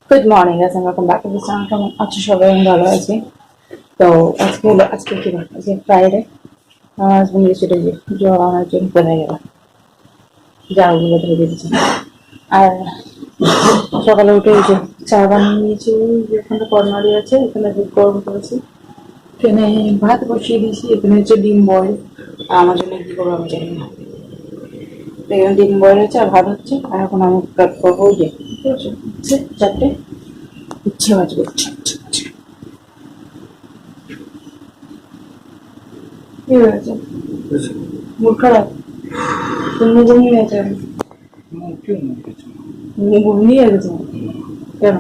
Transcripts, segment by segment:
Good morning guys, welcome back to this channel. কেমন আছো সবাই? আমি ভালো আছি। তো আজকে কি বার? আজকে ফ্রাইডে। আমার হাজবেন্ড গেছিল যে জল আনার জন্য, কোথায় গেল জালগুলো ধরে দিয়েছে। আর সকালে উঠে এই যে চা বানিয়ে নিয়েছি। ওখানে কর্নারি আছে, এখানে দুধ গরম করেছি, এখানে ভাত বসিয়ে দিয়েছি, এখানে হচ্ছে ডিম বয়েল। আর আমার জন্য কি করবো আমি জানি না। তো এখানে ডিম বয়েল হচ্ছে আর ভাত হচ্ছে। আর এখন আমি কাট করবো, যে ঠিক আছে হচ্ছে 4টে ইচ্ছে বাজবে। কি হয়েছে? মুড খারাপ? তুমি ঘুমিয়ে গেছে? ঘুমিয়ে গেছে কেন?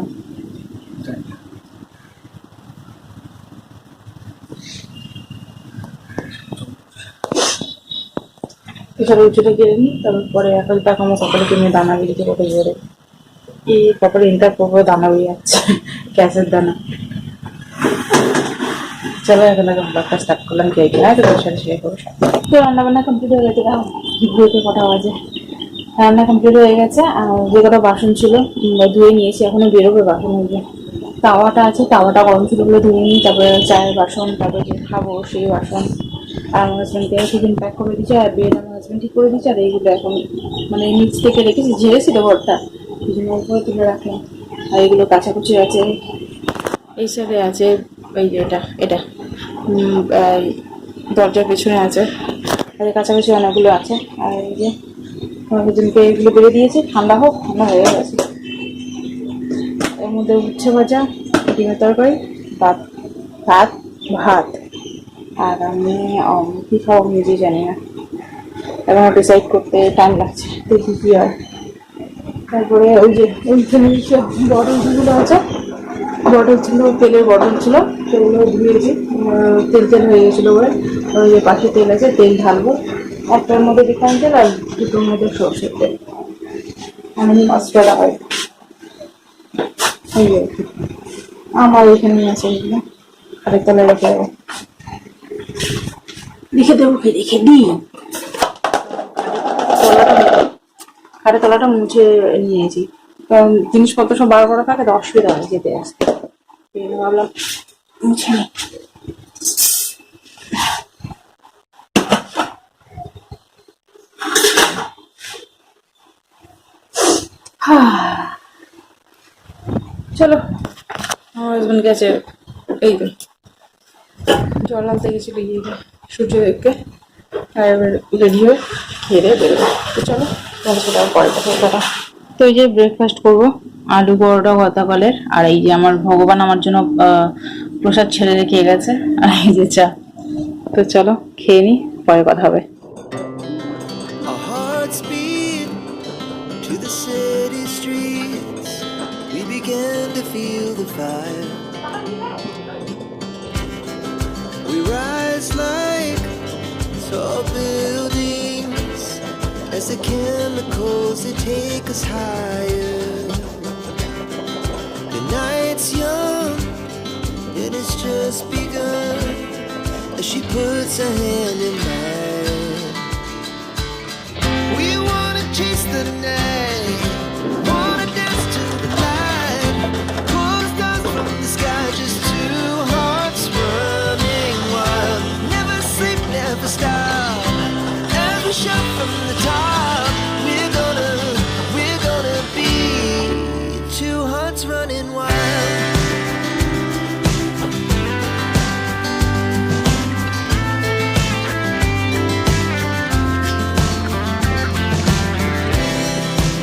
এছাড়া উঁচুটা কেড়ে নিই, তারপর পরে এখন টাকা আমার কপালে কিনে দানা বেরিয়েছে কত জোরে। এই কপালে ইন্টার করবো, দানা বেরিয়ে যাচ্ছে, গ্যাসের দানা। চলো এখন এখন ব্লগটা স্টার্ট করলাম। কে কে আছে তোর সাথে শেয়ার করবো। তো রান্না বান্না কমপ্লিট হয়ে গেছে। ঘুরতে কটা বাজে? রান্না কমপ্লিট হয়ে গেছে। আর যে কটা বাসন ছিল ধুয়ে নিয়েছি, এখনো বেরোবে বাসন। ওই যে তাওয়াটা আছে, তাওয়াটা গরম ছিল বলে ধুয়ে নিই। তারপরে চায়ের বাসন, তারপরে যে খাবো সেই বাসন। আর আমার হাজব্যান্ডকে টিফিন প্যাক করে দিচ্ছে, আর বেড আমার হাজব্যান্ড ঠিক করে দিচ্ছে। আর এইগুলো এখন মানে নিচ থেকে রেখেছি, ঝেড়েছিল ঘরটা, এই জন্য উপরে তুলে রাখলাম। আর এগুলো কাছাকুচি আছে, এই সাইডে আছে। এই যে এটা এটা এই দরজার পেছনে আছে। আর এর কাছাকাছি অনেকগুলো আছে। আর এই যে আমার হাজব্যান্ডকে এগুলো বেড়ে দিয়েছি, ঠান্ডা হোক। ঠান্ডা হয়ে গেছে। এর মধ্যে উচ্ছে ভাজা, ডিমের তরকারি, ভাত ভাত ভাত। আর আমি কী খাবো নিজেই জানি না, এখন ডিসাইড করতে টাইম লাগছে, দেখি কী হয়। তারপরে ওই যে ওইখানে বটলগুলো আছে, বটল ছিল, তেলের বটল ছিল, সেগুলো ধুয়েছি। তেল তেল হয়ে গেছিলো বলে। ওই যে পাশে তেল আছে, তেল ঢালবো। একটার মধ্যে রিফাইন তেল আর দুটোর মধ্যে সর্ষের তেল। আমি মশলা হয় এই আর কি। আমার এখানে আছে এগুলো, আরেক তলায় রেখে দেবো। লিখে দেবো, রেখে দিই। খাটের তলাটা মুছে নিয়েছি, কারণ জিনিসপত্র সব বার করা থাকে তো অসুবিধা হয় যেতে আসতে। এই জন্য ভাবলাম মুছে নিই। চলো, আমার হাজবেন্ড গেছে এই তো জল আনতে গেছিল গিয়ে সূর্যদেবকে। আর এবার রেডি হয়ে খেয়ে দিয়ে বেরোবো। তো চলো, তোমাদের সাথে আবার পরে কথা কথা। তো এই যে ব্রেকফাস্ট করবো, আলু পরোটা গতকালের। আর এই যে আমার ভগবান আমার জন্য প্রসাদ ছেড়ে রেখে গেছে, আর এই যে চা। তো চলো খেয়ে নি, পরে কথা হবে। Our hearts beat to the city streets. We began to feel the fire. We rise like tall buildings as the chemicals they take us higher. The night's young and it's just begun as she puts her hand in mine. We wanna chase the night, wanna dance to the light. Pull the stars from the sky, just two hearts running wild. Never sleep, never stop. As we shout from the top, we're gonna be two hearts running wild.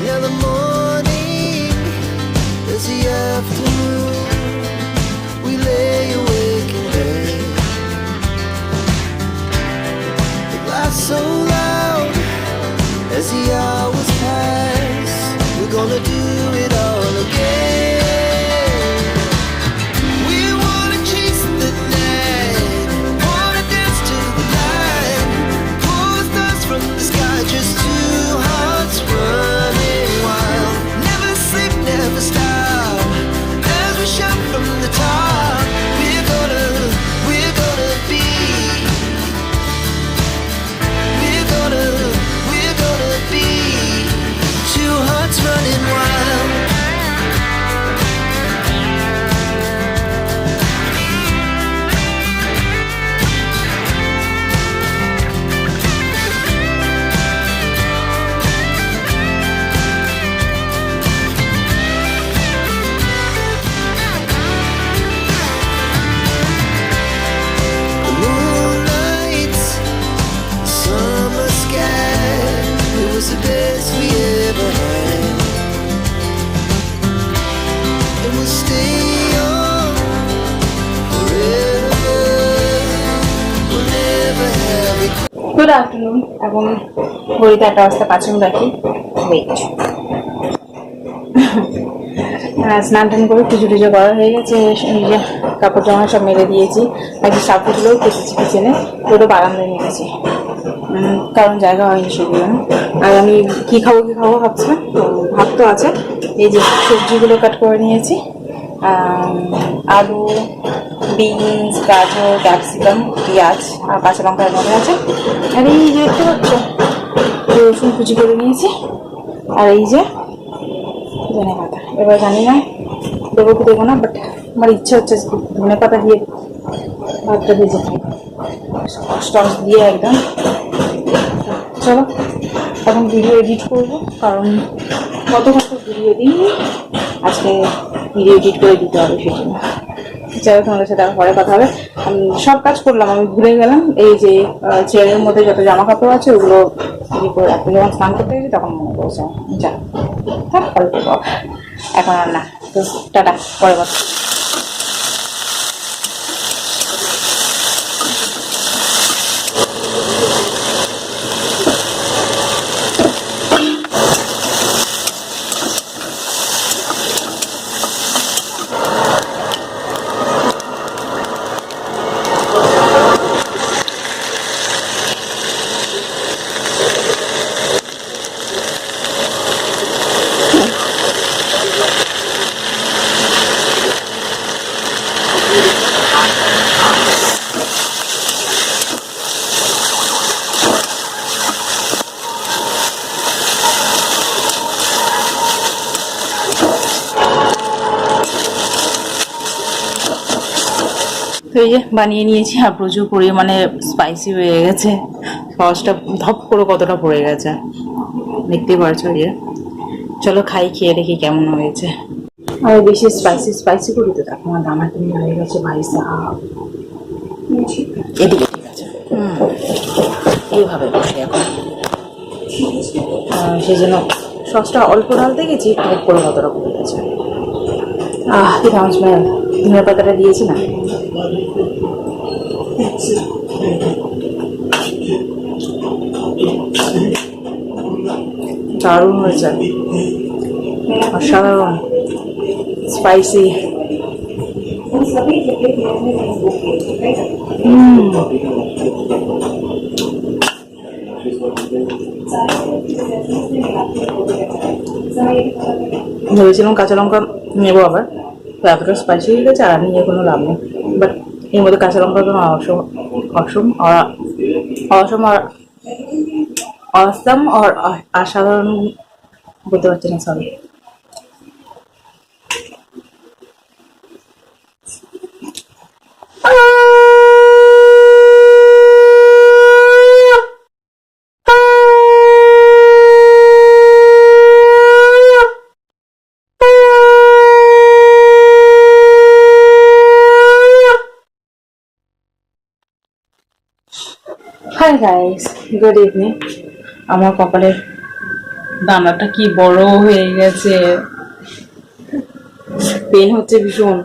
Now the morning is the afternoon. We lay awake in bed. The laughs so loud as the hours pass. We're gonna do it all again. Good afternoon. এখন ঘড়িতে 1:05 রাখি। Wait, স্নান টান করে পুজো টুজো করা হয়ে গেছে। নিজে কাপড় জামা সব মেলে দিয়েছি। আজকে সাপুগুলোও কেটেছি কিচেনে, পুরো বারান্দায় মেরেছি, কারণ জায়গা হয়নি সেগুলো। আর আমি কি খাবো ভাবছিলাম, তো ভাত তো আছে। এই যে সবজিগুলো কাট করে নিয়েছি, আলু, বিনস, গাজর, ক্যাপসিকাম, পেঁয়াজ আর কাঁচা লঙ্কার মধ্যে আছে। আর এই যে দেখতে পাচ্ছ রসুন কুচি করে নিয়েছি। আর এই যে ধনে পাতা, এবার জানি না দেবো কি দেবো না, বাট আমার ইচ্ছা হচ্ছে ধনে পাতা দিয়ে ভাতটা ভেজে খাই, সস দিয়ে একদম। চলো এখন ভিডিও এডিট করবো, কারণ কত ভিডিও দিই, আজকে ভিডিও এডিট করে দিতে হবে সেজন্য। চলো তোমাদের সাথে পরে কথা হবে। সব কাজ করলাম, আমি ভুলে গেলাম এই যে চেয়ারের মধ্যে যত জামা কাপড় আছে ওগুলো ইয়ে করে রাখবো, যখন স্নান করতে গেছি তখন মনে পড়েছে। যা থাক, পরে করবো, এখন আর না। তো টাটা, পরে কথা। তো এই যে বানিয়ে নিয়েছি, আর প্রচুর পরিমাণে স্পাইসি হয়ে গেছে। সসটা ধপ করে কতটা পড়ে গেছে দেখতেই পারছো। এই যে চলো খাই, খেয়ে দেখি কেমন হয়েছে। আমি বেশি স্পাইসি করি তো, দেখো আমার দানা কিনে হয়ে গেছে ভাই সাহাব। এদিকে ঠিক আছে, এইভাবে বসে এখন, সেই জন্য সসটা অল্প ঢালতে গেছি, ধপ করে কতটা পড়ে গেছে। কি দাম স্মেল, ধনে পাতাটা দিয়েছি না, দারুণ হয়েছে, অসাধারণ স্পাইসি। ভেবেছিলাম কাঁচা লঙ্কা নেবো আবার, তো এতটা স্পাইসি হয়ে গেছে আর নিয়ে কোনো লাভ নেই। বাট এর মধ্যে কাঁচা লঙ্কা কোনো অসম আর অসাধারণ বলতে পারছি না, sorry. Hi guys, good evening. আমার কপালের দানাটা কি বড় হয়ে গেছে, পেন হচ্ছে ভীষণ।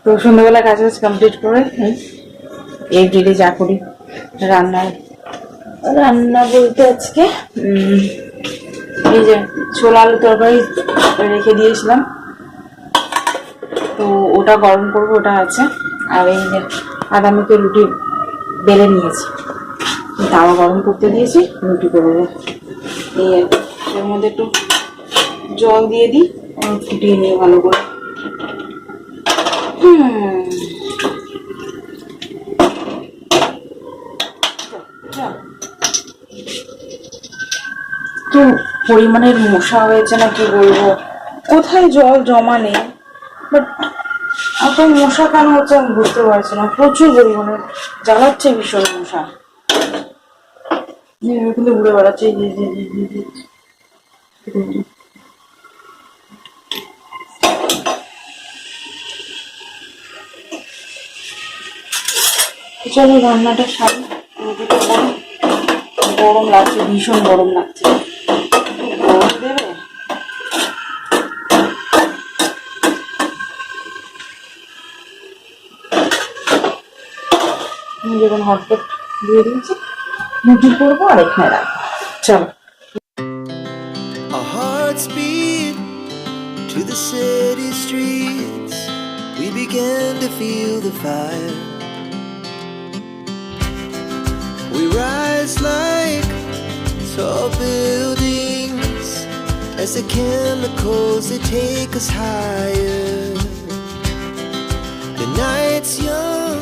তো সন্ধ্যাবেলা কাজ কমপ্লিট করে এভরিডে যা করি, রান্না বলতে আজকে এই যে ছোলা আলু তরকারি রেখে দিয়েছিলাম, তো ওটা গরম করবো, ওটা আছে। আর এই যে আদামিকে রুটি বেলে নিয়েছি, তাওয়া গরম করতে দিয়েছি, রুটি করবো। এই এর মধ্যে একটু জল দিয়ে দিই, ফুটিয়ে নিয়ে ভালো করে। তো পরিমাণের মশা হয়েছে না, কি বলবো, কোথায় জল জমা নেই, বাট এত মশা কেন হচ্ছে আমি বুঝতে পারছি না। প্রচুর পরিমাণে জ্বালাচ্ছে ভীষণ মশা, কিন্তু ঘুরে বেড়াচ্ছে। চলো রান্নাটা সারি, গরম লাগছে, ভীষণ গরম লাগছে। গরম দেবে, যখন হটপট দিয়ে দিয়েছি রুটি করবো আর এখানে রাখবো। চলো। Our hearts beat to the city streets. We began to feel the fire. We rise like tall buildings as the chemicals they take us higher. The night's young,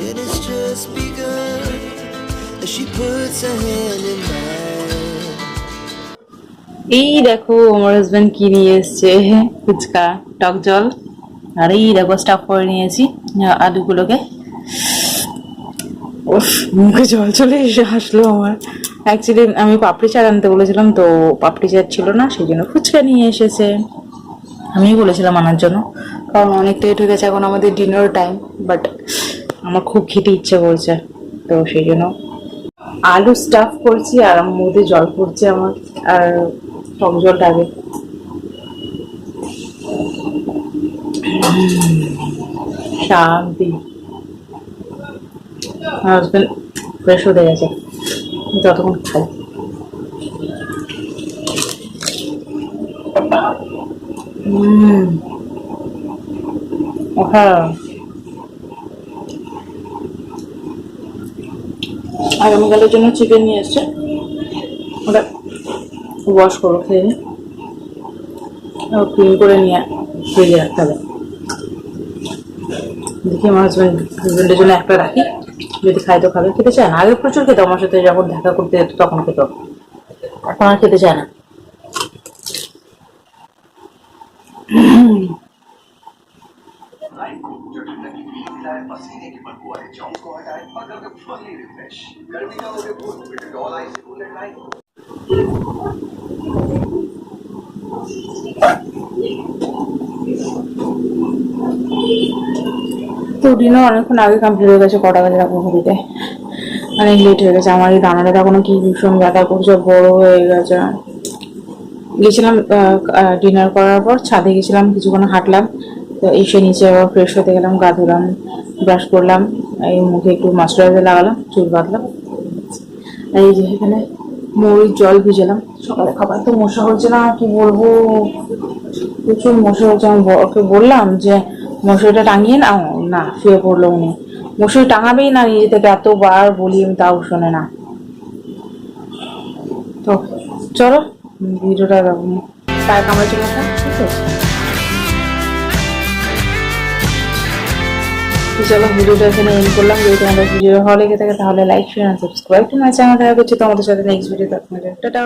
it has just begun as she puts her hand in mine. এই দেখো আমার husband কি নিয়ে এসছে, ফুচকা, টক জল, আর এই দেখো staff করে নিয়েছি আলুগুলোকে। উফ, মুখে জল চলে এসে আসলো আমার। অ্যাকচুয়ালি আমি পাপড়ি চাট আনতে বলেছিলাম, তো পাপড়ি চাট ছিল না, সেই জন্য ফুচকা নিয়ে এসেছে। আমি বলেছিলাম আনার জন্য, কারণ অনেক লেট হয়ে গেছে, এখন আমাদের ডিনার টাইম। বাট আমার খুব খেতে ইচ্ছে করছে, তো সেই জন্য আলু স্টাফ করছি আর মধ্যে জল পড়ছে আমার, আর টক জলটা আগে। শান্তি। আমার হাজবেন্ড ফ্রেশ হতে গেছে, যতক্ষণ খাই। হ্যাঁ, আগামীকালের জন্য চিকেন নিয়ে এসছে, ওটা ওয়াশ করো, খেয়ে ক্লিন করে নিয়ে ফ্রিজে রাখতে হবে। দেখি আমার হাজবেন্ডের জন্য একটা রাখি, যদি খাই তো খাবে। খেতে চায় না, আগে প্রচুর খেতো আমার সাথে, যখন দেখা করতে যেত তখন খেত, এখন আর খেতে চায় না। তো ডিনার অনেকক্ষণ আগে কমপ্লিট হয়ে গেছে, কটা বাজে রাখবো ঘড়িতে, অনেক লেট হয়ে গেছে। আমার এই দানাটা এখনো কি ভীষণ ব্যথা করছে, বড় হয়ে গেছে। গেছিলাম ডিনার করার পর ছাদে গেছিলাম, কিছুক্ষণ হাঁটলাম, তো এসে নিচে আবার ফ্রেশ হতে গেলাম, গা ধুলাম, ব্রাশ করলাম, এই মুখে একটু ময়শ্চারাইজার লাগালাম, চুল বাঁধলাম। এই যে এখানে মৌরির জল ভিজালাম, সকালে খাবার। তো মশা হচ্ছে না, কি বলবো, প্রচুর মশা হচ্ছে। আমি ওকে বললাম যে মশারিটা টাঙিয়ে নাও, না শুয়ে পড়লো উনি। মশারি টাঙাবেই না নিজে থেকে, এতবার বলি আমি, তাও শোনে না। তো চলো ভিডিওটা পায়ে কামড়ে চলে আসা, ঠিক আছে? চলো ভিডিওটা এখানে এন্ড করলাম। যদি তোমাদের ভিডিও ভালো লেগে থাকে তাহলে লাইক, শেয়ার আর সাবস্ক্রাইব টু মাই চ্যানেল। দেখা করছি তোমাদের সাথে নেক্সট ভিডিওতে। টাটা।